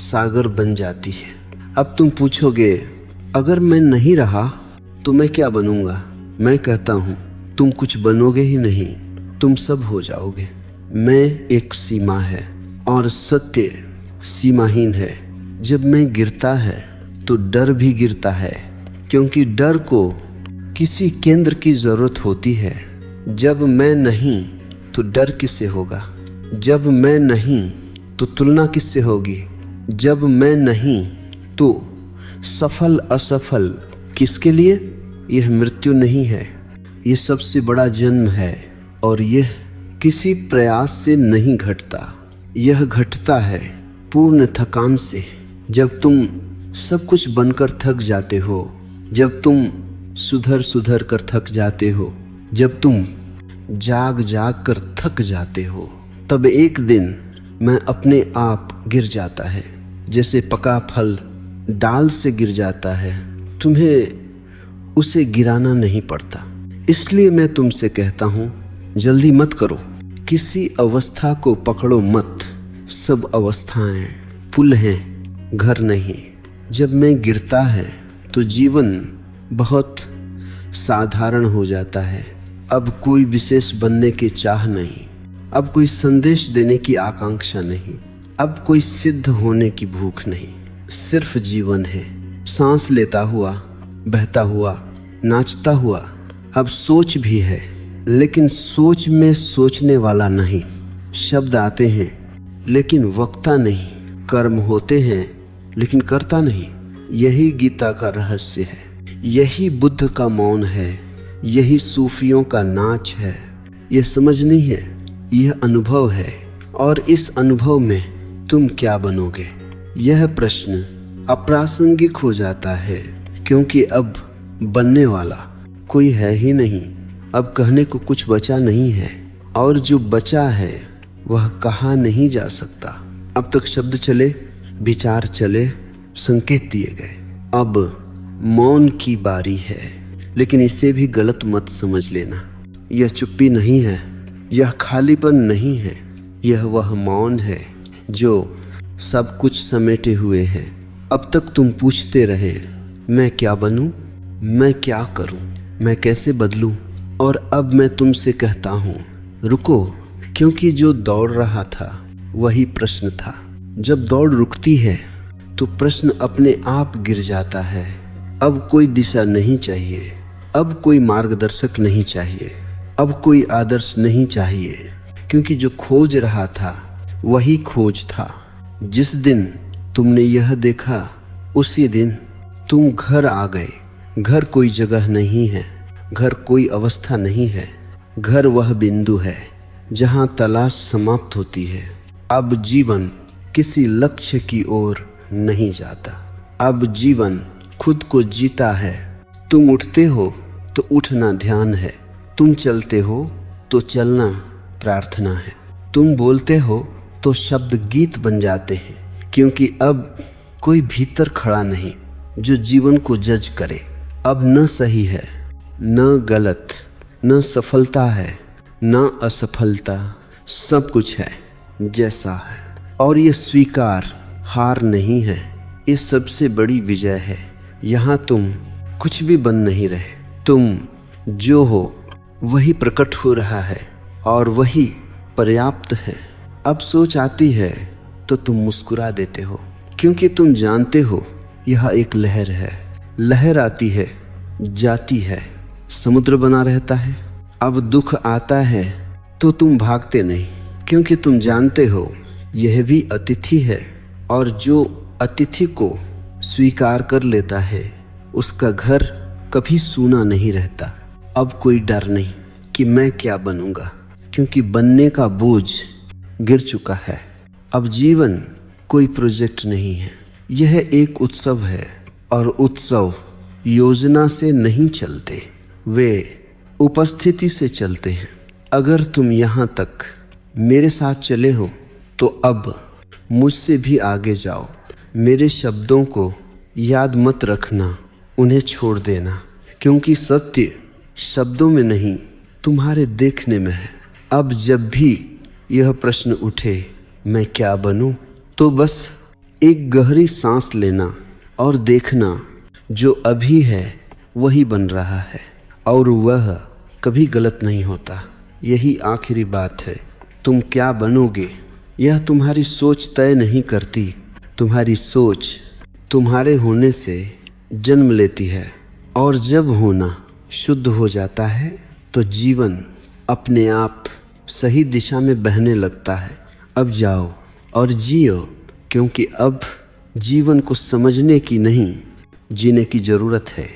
सागर बन जाती है। अब तुम पूछोगे, अगर मैं नहीं रहा तो मैं क्या बनूंगा? मैं कहता हूँ, तुम कुछ बनोगे ही नहीं, तुम सब हो जाओगे। मैं एक सीमा है और सत्य सीमाहीन है। जब मैं गिरता है तो डर भी गिरता है, क्योंकि डर को किसी केंद्र की जरूरत होती है। जब मैं नहीं तो डर किससे होगा? जब मैं नहीं तो तुलना किससे होगी? जब मैं नहीं तो सफल असफल किसके लिए? यह मृत्यु नहीं है, यह सबसे बड़ा जन्म है, और यह किसी प्रयास से नहीं घटता। यह घटता है पूर्ण थकान से। जब तुम सब कुछ बनकर थक जाते हो, जब तुम सुधर सुधर कर थक जाते हो, जब तुम जाग जाग कर थक जाते हो, तब एक दिन मैं अपने आप गिर जाता है, जैसे पका फल डाल से गिर जाता है। तुम्हें उसे गिराना नहीं पड़ता। इसलिए मैं तुमसे कहता हूँ, जल्दी मत करो, किसी अवस्था को पकड़ो मत। सब अवस्थाएं पुल हैं, घर नहीं। जब मैं गिरता है तो जीवन बहुत साधारण हो जाता है। अब कोई विशेष बनने की चाह नहीं, अब कोई संदेश देने की आकांक्षा नहीं, अब कोई सिद्ध होने की भूख नहीं। सिर्फ जीवन है, सांस लेता हुआ, बहता हुआ, नाचता हुआ। अब सोच भी है, लेकिन सोच में सोचने वाला नहीं। शब्द आते हैं लेकिन वक्ता नहीं, कर्म होते हैं लेकिन करता नहीं। यही गीता का रहस्य है, यही बुद्ध का मौन है, यही सूफियों का नाच है। यह समझ नहीं है, यह अनुभव है। और इस अनुभव में तुम क्या बनोगे, यह प्रश्न अप्रासंगिक हो जाता है, क्योंकि अब बनने वाला कोई है ही नहीं। अब कहने को कुछ बचा नहीं है, और जो बचा है वह कहा नहीं जा सकता। अब तक शब्द चले, विचार चले, संकेत दिए गए। अब मौन की बारी है, लेकिन इसे भी गलत मत समझ लेना। यह चुप्पी नहीं है, यह खालीपन नहीं है, यह वह मौन है जो सब कुछ समेटे हुए है। अब तक तुम पूछते रहे, मैं क्या बनूं, मैं क्या करूं, मैं कैसे बदलूं? और अब मैं तुमसे कहता हूं, रुको, क्योंकि जो दौड़ रहा था वही प्रश्न था। जब दौड़ रुकती है तो प्रश्न अपने आप गिर जाता है। अब कोई दिशा नहीं चाहिए, अब कोई मार्गदर्शक नहीं चाहिए, अब कोई आदर्श नहीं चाहिए, क्योंकि जो खोज रहा था वही खोज था। जिस दिन तुमने यह देखा उसी दिन तुम घर आ गए। घर कोई जगह नहीं है, घर कोई अवस्था नहीं है, घर वह बिंदु है जहां तलाश समाप्त होती है। अब जीवन किसी लक्ष्य की ओर नहीं जाता, अब जीवन खुद को जीता है। तुम उठते हो तो उठना ध्यान है, तुम चलते हो तो चलना प्रार्थना है, तुम बोलते हो तो शब्द गीत बन जाते हैं, क्योंकि अब कोई भीतर खड़ा नहीं, जो जीवन को जज करे। अब न सही है, न गलत, न सफलता है, न असफलता, सब कुछ है जैसा है। और ये स्वीकार हार नहीं है, ये सबसे बड़ी विजय है। यहाँ तुम कुछ भी बन नहीं रहे, तुम जो हो वही प्रकट हो रहा है और वही पर्याप्त है। अब सोच आती है तो तुम मुस्कुरा देते हो, क्योंकि तुम जानते हो यह एक लहर है। लहर आती है, जाती है, समुद्र बना रहता है। अब दुख आता है तो तुम भागते नहीं, क्योंकि तुम जानते हो यह भी अतिथि है, और जो अतिथि को स्वीकार कर लेता है उसका घर कभी सूना नहीं रहता। अब कोई डर नहीं कि मैं क्या बनूंगा, क्योंकि बनने का बोझ गिर चुका है। अब जीवन कोई प्रोजेक्ट नहीं है, यह एक उत्सव है, और उत्सव योजना से नहीं चलते, वे उपस्थिति से चलते हैं। अगर तुम यहाँ तक मेरे साथ चले हो तो अब मुझसे भी आगे जाओ। मेरे शब्दों को याद मत रखना, उन्हें छोड़ देना, क्योंकि सत्य शब्दों में नहीं तुम्हारे देखने में है। अब जब भी यह प्रश्न उठे मैं क्या बनूं, तो बस एक गहरी सांस लेना और देखना जो अभी है वही बन रहा है, और वह कभी गलत नहीं होता। यही आखिरी बात है। तुम क्या बनोगे यह तुम्हारी सोच तय नहीं करती, तुम्हारी सोच तुम्हारे होने से जन्म लेती है, और जब होना शुद्ध हो जाता है तो जीवन अपने आप सही दिशा में बहने लगता है। अब जाओ और जियो, क्योंकि अब जीवन को समझने की नहीं, जीने की ज़रूरत है।